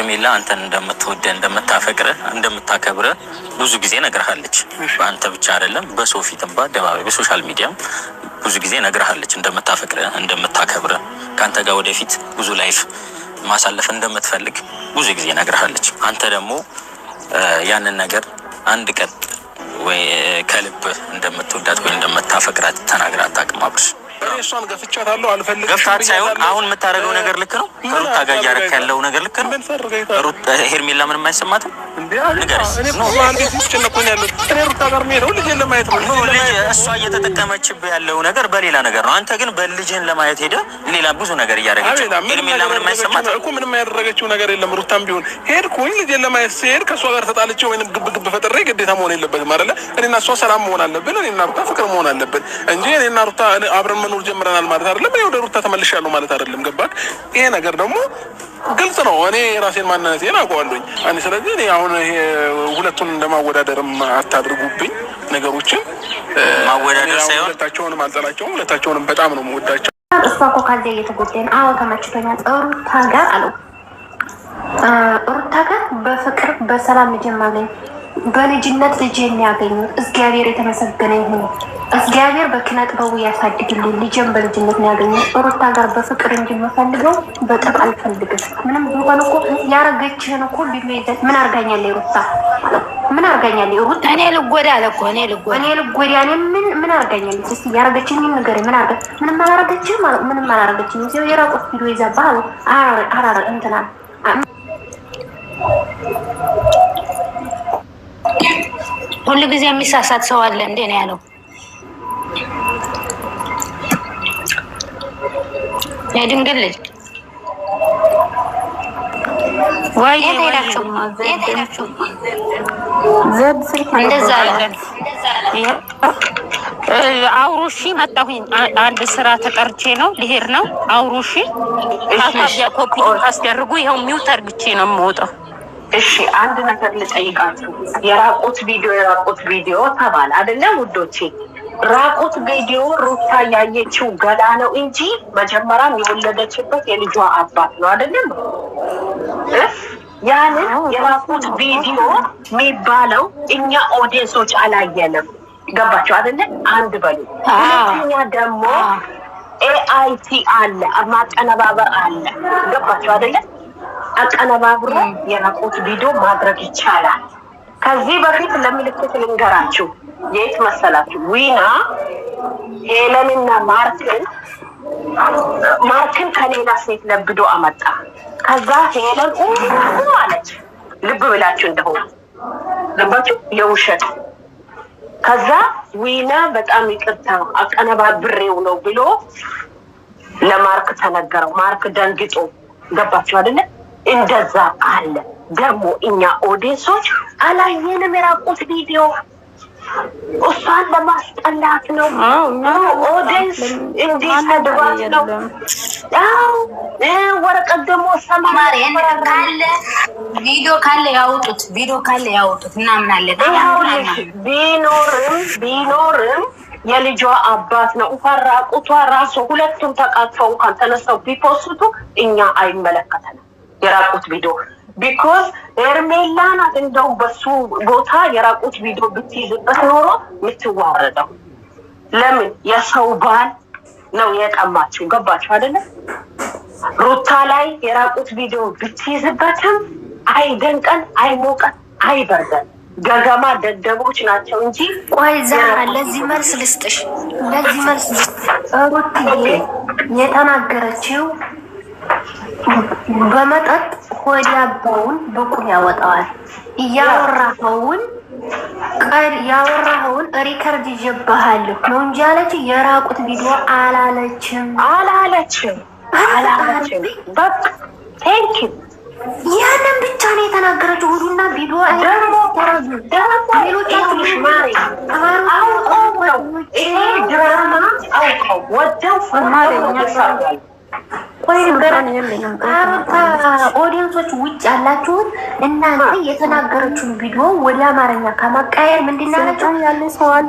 ሄርሜላ አንተን እንደምትወደ እንደምታፈቅረ እንደምታከብረ ብዙ ጊዜ ነግረሃለች። በአንተ ብቻ አይደለም በሶፊትም በአደባባይ በሶሻል ሚዲያም ብዙ ጊዜ ነግረሃለች እንደምታፈቅረ እንደምታከብረ ካንተ ጋር ወደፊት ብዙ ላይፍ ማሳለፍ እንደምትፈልግ ብዙ ጊዜ ነግረሃለች። አንተ ደግሞ ያንን ነገር አንድ ቀን ወይ ከልብ እንደምትወዳት ወይ እንደምታፈቅራት ተናግራ አታውቅም። አብርሽ እሷን ገፍቻታለሁ አልፈልግም። ገፍታት ሳይሆን አሁን የምታደርገው ነገር ልክ ነው። ሩታ ጋር እያደረክ ያለው ነገር ልክ ነው። ሩታ ሄርሜላ ምንም አይሰማትም እንዴ? እሷ እየተጠቀመችብህ ያለው ነገር በሌላ ነገር ነው። አንተ ግን በልጅህን ለማየት ሄደ ሌላ ብዙ ነገር እያደረገች ሄርሜላ ምንም አይሰማትም እኮ። ምንም ያደረገችው ነገር የለም። ሩታም ቢሆን ሄድኩኝ ልጅን ለማየት ሲሄድ ከእሷ ጋር ተጣልቼ ወይንም ግብ ፈጥሬ ግዴታ መሆን የለበትም አይደለ? እኔና እሷ ሰላም መሆን አለብን። እኔና ሩታ ፍቅር መሆን አለብን እንጂ እኔና ሩታ አብረን መኖር ጀምረናል ማለት አይደለም። እኔ ወደ ሩታ ተመልሻለሁ ማለት አይደለም። ገባክ? ይሄ ነገር ደግሞ ግልጽ ነው። እኔ ራሴን ማንነቴን አውቀዋለሁኝ። ስለዚህ እኔ አሁን ይሄ ሁለቱን እንደማወዳደርም አታድርጉብኝ ነገሮችን። ማወዳደር ሳይሆን ሁለታቸውንም አልጠላቸውም፣ ሁለታቸውንም በጣም ነው የምወዳቸው። እሷ እኮ ካዜ እየተጎዳኝ አዎ ተመችቶኛል። ሩታ ጋር አለው ሩታ ጋር በፍቅር በሰላም መጀመሪያ በልጅነት ልጄን ያገኙት እግዚአብሔር የተመሰገነ ይሁን። እግዚአብሔር በኪነ ጥበቡ ያሳድግልኝ። ልጄን በልጅነት ነው ያገኙት። ሩታ ጋር በፍቅር እንጂ የምፈልገው በጥብ አልፈልግም። ምንም ቢሆን እኮ ያረገችህን እኮ ቢሉ ይዘት ምን አርጋኛለች ሩታ? ምን አርጋኛለች ሩታ? እኔ ልጎዳ አለ እኮ እኔ ልጎዳ እኔ ምን አርጋኛለች? እስቲ ያረገችኝን ነገር ምን አርጋ? ምንም አላረገችም ማለት ምንም አላረገችም። ሲው የራቁት ቪዲዮ ይዛባል አራራ እንትና ሁሉ ጊዜ የሚሳሳት ሰው አለ እንዴ ነው ያለው። የድንግል ልጅ ወይ ዘድ ስልክ እንደዛ አይደል? አውሩሺ መጣሁኝ። አንድ ስራ ተጠርቼ ነው ልሄድ ነው። አውሩሺ ታዲያ ኮፒ አስደርጉ። ይሄው ሚውት አድርግቼ ነው የምወጣው። እሺ አንድ ነገር ልጠይቃችሁ። የራቁት ቪዲዮ ተባለ አይደለም ውዶቼ? ራቁት ቪዲዮ ሩታ ያየችው ገላ ነው እንጂ መጀመሪያም የወለደችበት የልጇ አባት ነው አይደለም? ያንን የራቁት ቪዲዮ የሚባለው እኛ ኦዲየንሶች አላየንም። ገባችሁ አይደለ? አንድ በሉ። ሁለተኛ ደግሞ ኤአይቲ አለ፣ ማቀነባበር አለ። ገባችሁ አይደለ? አቀነባብሮ የራቁት ቪዲዮ ማድረግ ይቻላል። ከዚህ በፊት ለምልክት ልንገራችሁ። የት መሰላችሁ? ዊና ሄለንና ማርክን ከሌላ ሴት ለብዶ አመጣ። ከዛ ሄለን አለች። ልብ ብላችሁ እንደሆነ ገባችሁ? የውሸት ከዛ ዊና በጣም ይቅርታ አቀነባብሬው ነው ብሎ ለማርክ ተነገረው። ማርክ ደንግጦ ገባችሁ አይደለ? እንደዛ አለ። ደግሞ እኛ ኦዲየንሶች አላየንም የራቁት ቪዲዮ። እሷን ለማስጠላት ነው ኦዲየንስ እንዲሰድባት ነው። ወረቀት ደግሞ ሰማሪ ካለ ቪዲዮ ካለ ያውጡት እናምናለን። ቢኖርም የልጇ አባት ነው። እንኳን ራቁቷ ራሱ ሁለቱም ተቃቅፈው እንኳን ተነስተው ቢፖስቱ እኛ አይመለከተንም የራቁት ቪዲዮ። ቢኮዝ ሄርሜላ ናት እንደው በሱ ቦታ የራቁት ቪዲዮ ብትይዝበት ኖሮ የምትዋረደው። ለምን የሰው ባል ነው የቀማችው። ገባችሁ አይደለ? ሩታ ላይ የራቁት ቪዲዮ ብትይዝበትም አይደንቀን፣ አይሞቀን፣ አይበርደን። ገገማ ደደቦች ናቸው እንጂ። ቆይ ዛሬ ለዚህ መልስ ልስጥሽ። ሩትዬ የተናገረችው በመጠጥ ሆድ ያባውን በቁም ያወጣዋል። ያወራኸውን ሪከርድ ይጀባሃለሁ ነው እንጂ አለች። የራቁት ቪዲዮ አላለችም። በቃ ቴንክ ዩ ያንን ብቻ ነው የተናገረችው። ሁሉና ቪዲዮ ኦዲየንሶች ውጭ ያላችሁት እናንተ የተናገረችውን ቪዲዮ ወደ አማርኛ ከማቃየር ምንድን ናቸው ያለ ሰው አለ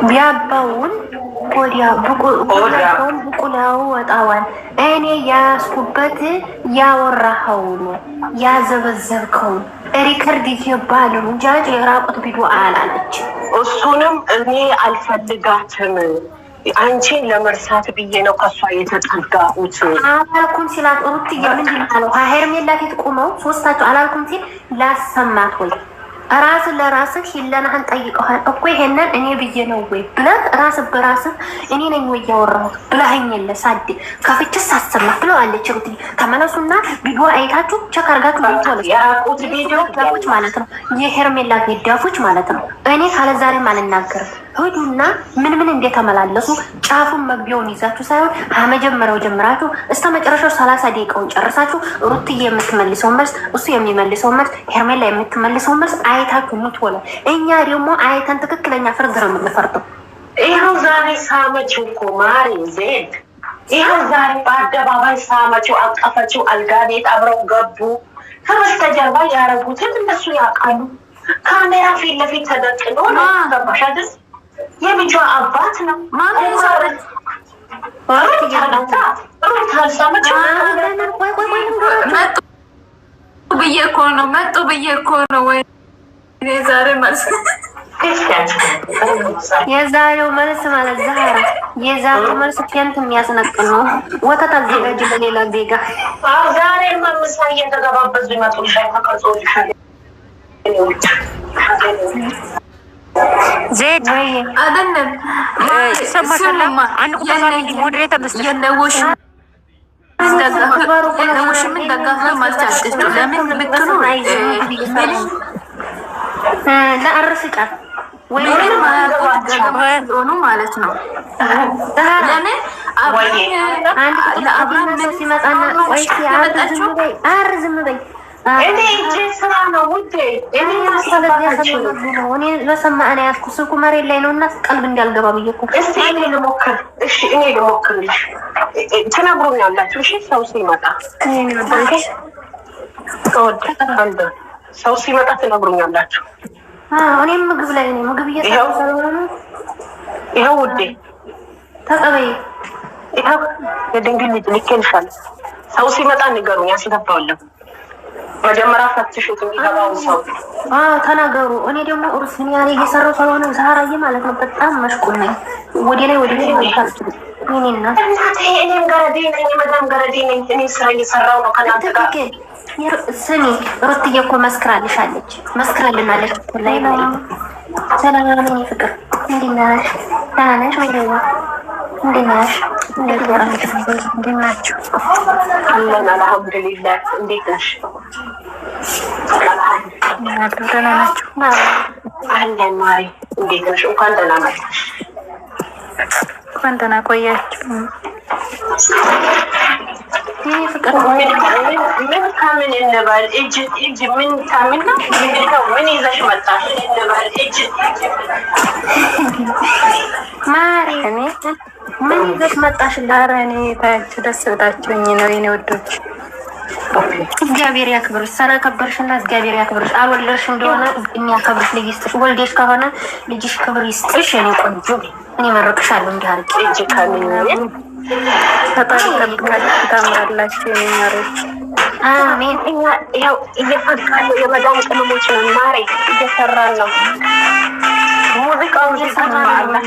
ቢያባውን ብቁላው ወጣዋል። እኔ ያስኩበት ያወራኸውን ያዘበዘብከውን ሪከርድ ይባሉ ጃጅ የራቁት ቪዲዮ አላለች። እሱንም እኔ አልፈልጋትም አንቺን ለመርሳት ብዬ ነው ከሷ የተጠጋሁት አላልኩም ሲላት ሩት ምንድን አለው ሄርሜላ ፊት ቆመው ሶስታቸው አላልኩም ሲል ላሰማት ወይ ራስህ ለራስህ ሂለናህን ጠይቀሃል እኮ ይሄንን እኔ ብዬ ነው ወይ ብለህ ራስህ በራስህ እኔ ነኝ ወይ ያወራሁት ብለኸኝ የለ ሳድ ከፍችስ አሰማት ብለዋለች ሩት ተመለሱና ቪዲዮ አይታችሁ ቸክ አድርጋችሁ ልትወለስ ያቁት ቪዲዮ ዳፎች ማለት ነው የሄርሜላ ዳፎች ማለት ነው እኔ ካለ ዛሬ አልናገርም ሆዱና ምን እንደተመላለሱ ጫፉን መግቢያውን ይዛችሁ ሳይሆን ከመጀመሪያው ጀምራችሁ እስከ መጨረሻው 30 ደቂቃውን ጨርሳችሁ ሩትዬ የምትመልሰው መልስ እሱ የሚመልሰው መልስ ሄርሜላ የምትመልሰው መልስ አይታችሁ ምትወለ እኛ ደግሞ አይተን ትክክለኛ ፍርድ ነው የምንፈርደው። ይኸው ዛሬ ሳመችው እኮ ማሪ ዜድ ይኸው ዛሬ በአደባባይ ሳመችው፣ አቀፈችው፣ አልጋ ቤት አብረው ገቡ። ከበስተጀርባ ያረጉትን እነሱ ያውቃሉ። ካሜራ ፊት ለፊት ተደቅኖ ነው ገባሽ አይደል? የልጇ አባት ነው መጡ ብዬ እኮ ነው ወይ ዛሬ መልስ የዛሬው መልስ ማለት ዛሬ የዛሬው መልስ ፊንት የሚያስነቅል ነው። ወተት አዘጋጅ ለሌላ ዜጋ ዛሬ ማምሳ እየተገባበዙ ይመጡልሻል ተቀርጾልሻል ዜድ አይደለም ይሰማሻል። አንድ ቁጥር እንጂ ሞዴሬተር መስጠት የለውሽ ምን ደጋፍ ማለት አትችሉ። ለምን ብትሉ ለአርስቃ ወይ ነው ማለት ነው። ለምን ለአብራም ምን ሲመጣና ወይ ሲያርዝም በይ አርዝም በይ እኔ እጄ ስራ ነው ውዴ እኔ እኔ ለሰማዕና ያዝኩ ስልኩ መሬት ላይ ነው እና ቀልብ እንዳልገባ ብዬ እኮ እስቲ እኔ ልሞክር። እሺ እኔ ልሞክርልሽ ትነግሩኛላችሁ። እሺ ሰው ሲመጣ ሰው ሲመጣ ትነግሩኛላችሁ። እኔም ምግብ ላይ ነኝ። ምግብ እየሰራሁ ነው። ይኸው ውዴ ተቀበይ። ይኸው የድንግል ልጅ ልኬልሻለሁ። ሰው ሲመጣ ንገሩኝ፣ አስገባዋለሁ። መጀመሪያ ፈትሹት የሚገባው ሰው ተናገሩ። እኔ ደግሞ ሩስን ያኔ እየሰራሁ ስለሆነ ዛራዬ ማለት ነው በጣም መሽቁል ነኝ። ወደ ላይ ማለት ነው። እኔና እኔም ገረዴ ነኝ፣ መዳም ገረዴ ነኝ። እኔ ስራ እየሰራሁ ነው ከናንተ ጋር። ስሚ ሩትዬ እኮ መስክራልሻለች፣ መስክራልናለች ላይ ላይ ሰላም ነኝ ፍቅር እንዴት ነሽ? ደህና ነሽ ወይ? እንዴት ነሽ? እንዴት ናችሁ? አለን አልሐምዱሊላህ። እንዴት ነሽ? ደህና ናችሁ? አለን ማሪ። እንዴት ነሽ? እንኳን ደህና መጣሽ። እንኳን ደህና ቆያችሁ። ይሄ ፍቅር ምን ካምን እንበል? እጅ ምን ካምን ነው? ምን ይዘሽ መጣሽ እንበል? እጅ ማሪ እኔ ምን ይዘሽ መጣሽ? ኧረ እኔ ታያችሁ ደስ ብላችሁኝ ነው የኔ ወዶች። እግዚአብሔር ያክብርሽ። ስለከበርሽና እግዚአብሔር ያክብርሽ። አልወለድሽ እንደሆነ የሚያከብርሽ ልጅ ይስጥሽ። ወልደሽ ከሆነ ልጅሽ ክብር ይስጥሽ። የኔ ቆንጆ እኔ መርቅሻለሁ። እንዲህ አድርጌ እጅ ካምን ፈጣሪ ጠብቃችሁ ታምራላችሁ የኔ ማሮች። አሜን። ያው እየፈቃለ የመዳን ቅመሞች ነው ማሪ እየሰራን ነው። ሙዚቃውን እየሰራን ነው።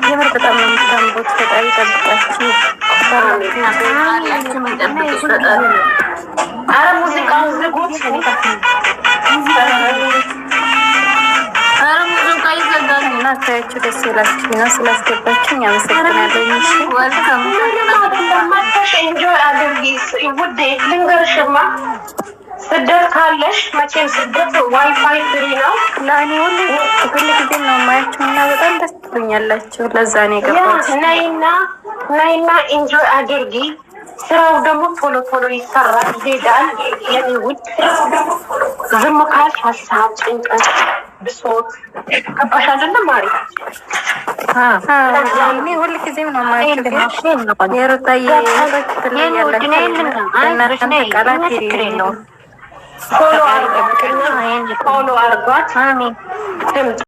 የምር በጣም ነው የምታምሩት። ፈጣሪ ጠብቃችሁ። አረ ሙዚቃውን ዝጉት። እናታያችሁ ደስ ይላችሁ ነው ስላስገባችሁኝ አመሰግናለሁ። መተሽ ኢንጆይ አድርጊ ውዴ። ልንገርሽማ ስደት ካለሽ መቼም ስደት ዋይፋይ ፍሪ ነው። ለእኔ ሁሉ ጊዜ ነው የማያችሁ እና በጣም ደስ ትሉኛላችሁ። ለዛ ነው የገባሁት። ነይና ኢንጆይ አድርጊ። ስራው ደግሞ ቶሎ ቶሎ ይሰራል ይሄዳል። የኔ ውድ ዝም ካልሽ ሀሳብ፣ ጭንቀት፣ ብሶት ገባሽ አይደለም ማሪ? እኔ ሁል ጊዜም ነው የማያችሁ። የሩታዬ ፎሎ አርጓት።